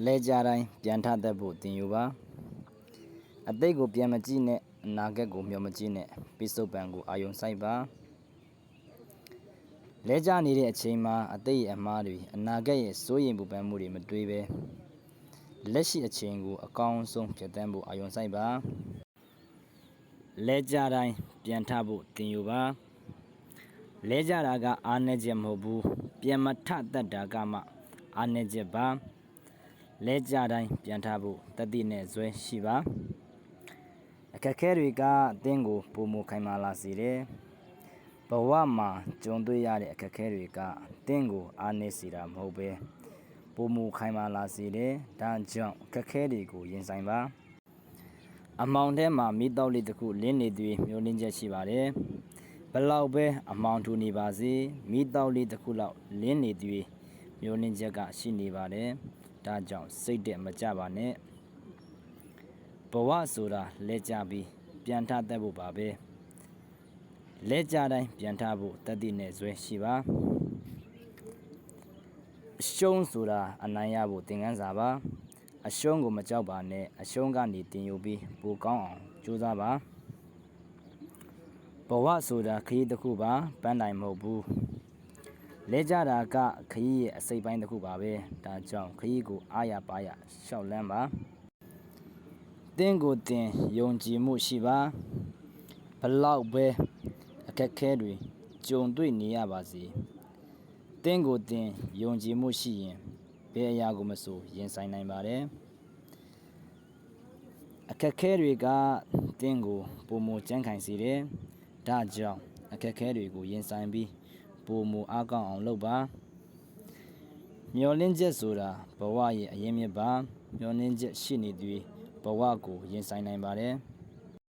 လဲကြတိုင်းပြန်ထတတ်ဖို့တင်ယူပါအတိတ်ကိုပြန်မကြည့်နဲ့အနာဂတ်ကိုမျှော်မကြည့်နဲ့ပိစုပန်ကိုအာယုံစိုက်ပါလဲကြနေတဲ့အချိန်မှာအတိတ်ရဲ့အမှားတွေအနာဂတ်ရဲ့စိုးရိမ်ပူပန်မှုတွေမတွေးပဲလက်ရှိအချိန်ကိုအကောင်းဆုံးဖြတ်သန်းဖို့အာယုံစိုက်ပါလဲကြတိုင်းပြန်ထဖို့တင်ယူပါလဲကြတာကအားနည်းချက်မဟုတ်ဘူးပြန်မထတတ်တာကမှအားနည်းချက်ပါလဲကြတိုင်းပြန်ထဖို့တတိနဲ့ဇွဲရှိပါအခက်ခဲတွေကအသင်းကိုပုံမခိုင်မာလာစေတယ်ဘဝမှာကြုံတွေ့ရတဲ့အခက်ခဲတွေကအသင်းကိုအားနည်းစေတာမဟုတ်ပဲပုံမခိုင်မာလာစေတယ်ဒါကြောင့်အခက်ခဲတွေကိုရင်ဆိုင်ပါအမောင်ထဲမှာမိတောက်လေးတစ်ခုလင်းနေသွေးမျိုးလင်းချက်ရှိပါတယ်ဘလောက်ပဲအမောင်ထူနေပါစေမိတောက်လေးတစ်ခုလောက်လင်းနေသွေးမျိုးလင်းချက်ကရှိနေပါတယ်ဒါကြောင့်စိတ်တက်မကြပါနဲ့ဘဝဆိုတာလဲကြပြီးပြန်ထတတ်ဖို့ပါပဲလဲကြတိုင်းပြန်ထဖို့တတိနဲ့ဇွဲရှိပါအရှုံးဆိုတာအနိုင်ရဖို့သင်ခန်းစာပါအရှုံးကိုမကြောက်ပါနဲ့အရှုံးကနေတင်ယူပြီးပိုကောင်းအောင်ကြိုးစားပါဘဝဆိုတာခရီးတစ်ခုပါပန်းတိုင်မဟုတ်ဘူးလဲကြတာကခရီးရဲ့အစိပ်ပိုင်းတစ်ခုပါပဲဒါကြောင့်ခရီးကိုအားရပါရရှောက်လန်းပါတင်းကိုတင်ယုံကြည်မှုရှိပါဘလောက်ပဲအခက်ခဲတွေကြုံတွေ့နေရပါစေတင်းကိုတင်ယုံကြည်မှုရှိရင်ဘယ်အရာကိုမဆိုရင်ဆိုင်နိုင်ပါတယ်အခက်ခဲတွေကတင်းကိုပုံမကြမ်းခိုင်စေတယ်ဒါကြောင့်အခက်ခဲတွေကိုရင်ဆိုင်ပြီးပုံမအားကောင်းအောင်လုပ်ပါမျောလင်းချက်ဆိုတာဘဝရဲ့အရင်မြစ်ပါမျောလင်းချက်ရှိနေသည်ဘဝကိုရင်ဆိုင်နိုင်ပါတယ်